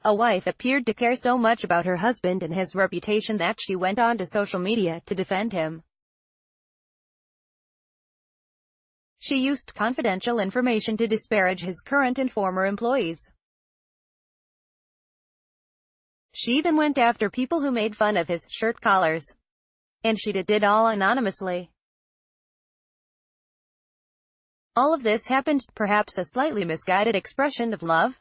A wife appeared to care so much about her husband and his reputation that she went on to social media to defend him. She used confidential information to disparage his current and former employees. She even went after people who made fun of his shirt collars. And she did it all anonymously. All of this happened, perhaps a slightly misguided expression of love,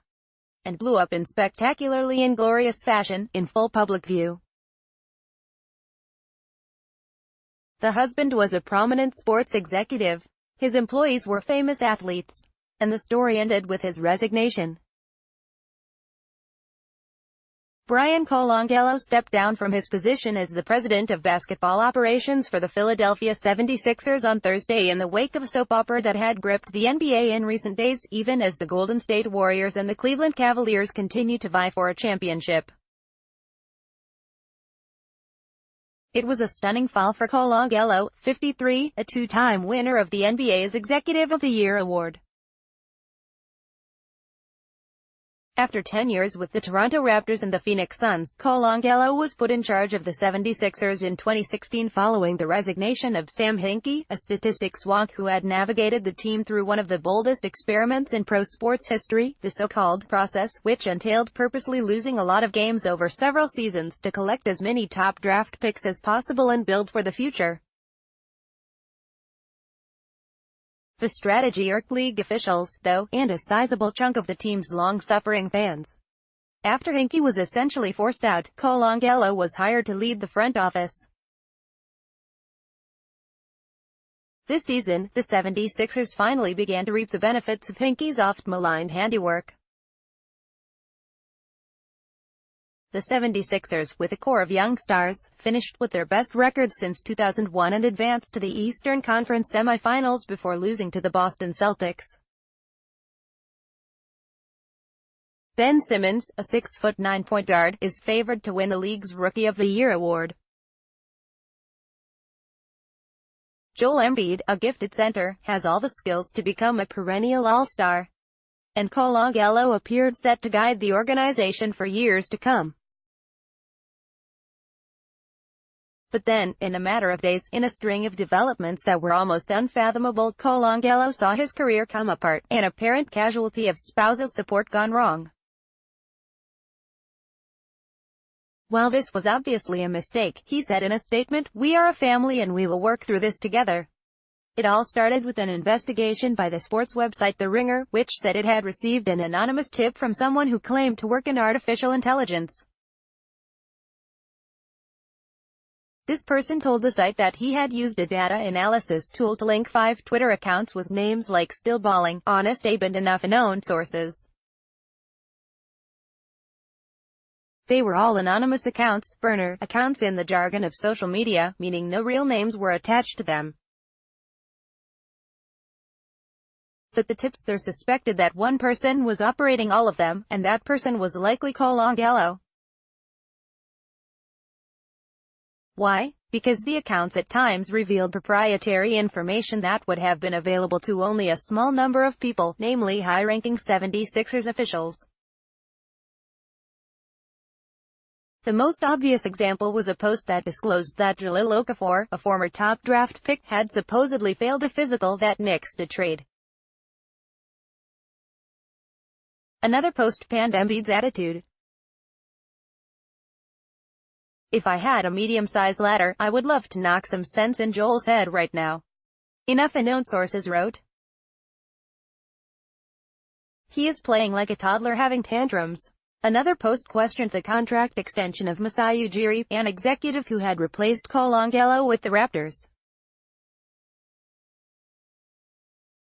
and blew up in spectacularly inglorious fashion, in full public view. The husband was a prominent sports executive. His employees were famous athletes. And the story ended with his resignation. Brian Colangelo stepped down from his position as the president of basketball operations for the Philadelphia 76ers on Thursday in the wake of a soap opera that had gripped the NBA in recent days, even as the Golden State Warriors and the Cleveland Cavaliers continue to vie for a championship. It was a stunning fall for Colangelo, 53, a two-time winner of the NBA's Executive of the Year award. After 10 years with the Toronto Raptors and the Phoenix Suns, Colangelo was put in charge of the 76ers in 2016 following the resignation of Sam Hinkie, a statistics wonk who had navigated the team through one of the boldest experiments in pro sports history, the so-called process, which entailed purposely losing a lot of games over several seasons to collect as many top draft picks as possible and build for the future. The strategy irked league officials, though, and a sizable chunk of the team's long-suffering fans. After Hinkie was essentially forced out, Colangelo was hired to lead the front office. This season, the 76ers finally began to reap the benefits of Hinkie's oft-maligned handiwork. The 76ers, with a core of young stars, finished with their best record since 2001 and advanced to the Eastern Conference semifinals before losing to the Boston Celtics. Ben Simmons, a 6'9" point guard, is favored to win the league's Rookie of the Year award. Joel Embiid, a gifted center, has all the skills to become a perennial all-star. And Colangelo appeared set to guide the organization for years to come. But then, in a matter of days, in a string of developments that were almost unfathomable, Colangelo saw his career come apart, an apparent casualty of spousal support gone wrong. While this was obviously a mistake, he said in a statement, "We are a family and we will work through this together." It all started with an investigation by the sports website The Ringer, which said it had received an anonymous tip from someone who claimed to work in artificial intelligence. This person told the site that he had used a data analysis tool to link 5 Twitter accounts with names like Still Balling, Honest Abe and enough unknown sources. They were all anonymous accounts, burner accounts in the jargon of social media, meaning no real names were attached to them. But the tipster suspected that one person was operating all of them, and that person was likely Colangelo. Why? Because the accounts at times revealed proprietary information that would have been available to only a small number of people, namely high-ranking 76ers officials. The most obvious example was a post that disclosed that Jahlil Okafor, a former top draft pick, had supposedly failed a physical that nixed a trade. Another post panned Embiid's attitude. "If I had a medium-sized ladder, I would love to knock some sense in Joel's head right now." Enough unknown sources wrote. "He is playing like a toddler having tantrums." Another post questioned the contract extension of Masai Ujiri, an executive who had replaced Colangelo with the Raptors.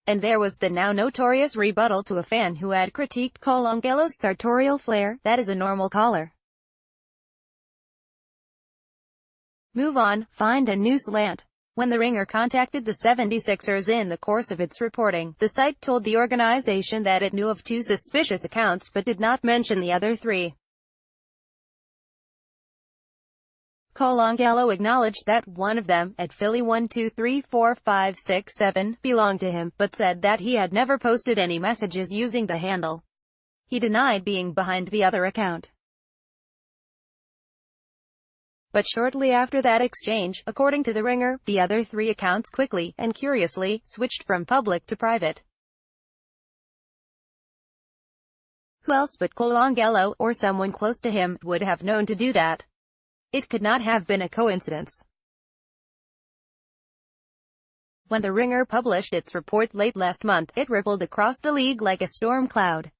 And there was the now notorious rebuttal to a fan who had critiqued Colangelo's sartorial flair, "That is a normal caller. Move on, find a new slant." When The Ringer contacted the 76ers in the course of its reporting, the site told the organization that it knew of 2 suspicious accounts but did not mention the other 3. Colangelo acknowledged that one of them, at Philly 1234567, belonged to him, but said that he had never posted any messages using the handle. He denied being behind the other account. But shortly after that exchange, according to The Ringer, the other three accounts quickly, and curiously, switched from public to private. Who else but Colangelo, or someone close to him, would have known to do that? It could not have been a coincidence. When The Ringer published its report late last month, it rippled across the league like a storm cloud.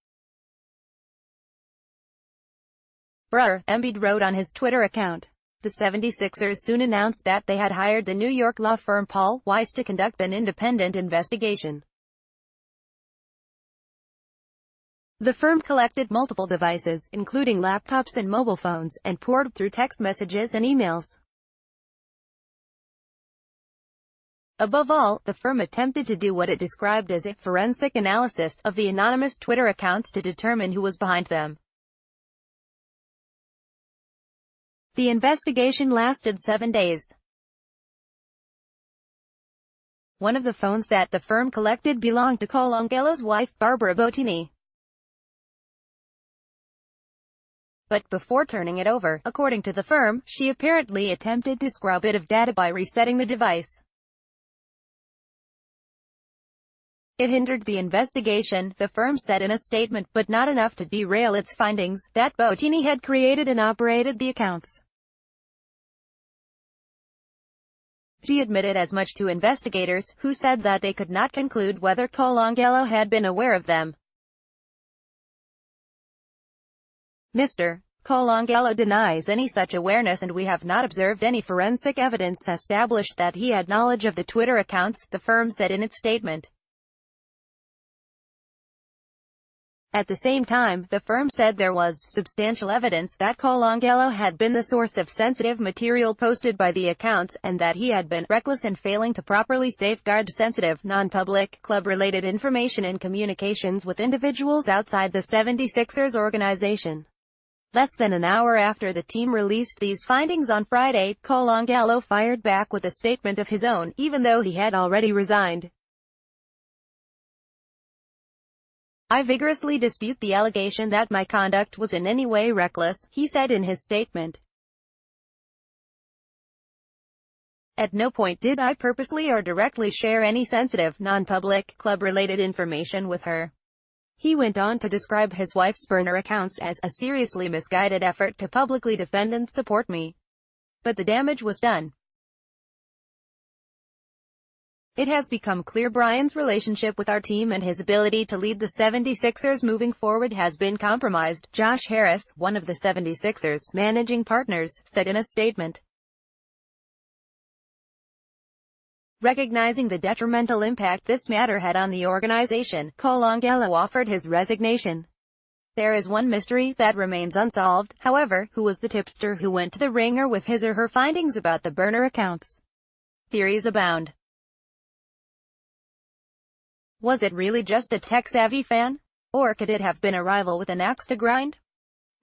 Brr, Embiid wrote on his Twitter account. The 76ers soon announced that they had hired the New York law firm Paul Weiss to conduct an independent investigation. The firm collected multiple devices, including laptops and mobile phones, and poured through text messages and emails. Above all, the firm attempted to do what it described as a forensic analysis of the anonymous Twitter accounts to determine who was behind them. The investigation lasted 7 days. One of the phones that the firm collected belonged to Colangelo's wife, Barbara Bottini. But before turning it over, according to the firm, she apparently attempted to scrub it of data by resetting the device. It hindered the investigation, the firm said in a statement, but not enough to derail its findings, that Bottini had created and operated the accounts. She admitted as much to investigators, who said that they could not conclude whether Colangelo had been aware of them. Mr. Colangelo denies any such awareness, and we have not observed any forensic evidence established that he had knowledge of the Twitter accounts, the firm said in its statement. At the same time, the firm said there was substantial evidence that Colangelo had been the source of sensitive material posted by the accounts, and that he had been reckless in failing to properly safeguard sensitive, non-public, club-related information and communications with individuals outside the 76ers organization. Less than an hour after the team released these findings on Friday, Colangelo fired back with a statement of his own, even though he had already resigned. I vigorously dispute the allegation that my conduct was in any way reckless, he said in his statement. At no point did I purposely or directly share any sensitive, non-public, club-related information with her. He went on to describe his wife's burner accounts as a seriously misguided effort to publicly defend and support me. But the damage was done. It has become clear Brian's relationship with our team and his ability to lead the 76ers moving forward has been compromised, Josh Harris, one of the 76ers' managing partners, said in a statement. Recognizing the detrimental impact this matter had on the organization, Colangelo offered his resignation. There is one mystery that remains unsolved, however: who was the tipster who went to the Ringer with his or her findings about the burner accounts? Theories abound. Was it really just a tech-savvy fan? Or could it have been a rival with an axe to grind?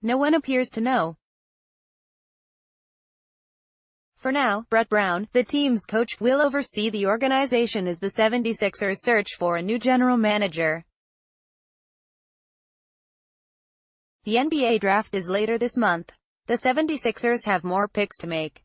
No one appears to know. For now, Brett Brown, the team's coach, will oversee the organization as the 76ers search for a new general manager. The NBA draft is later this month. The 76ers have more picks to make.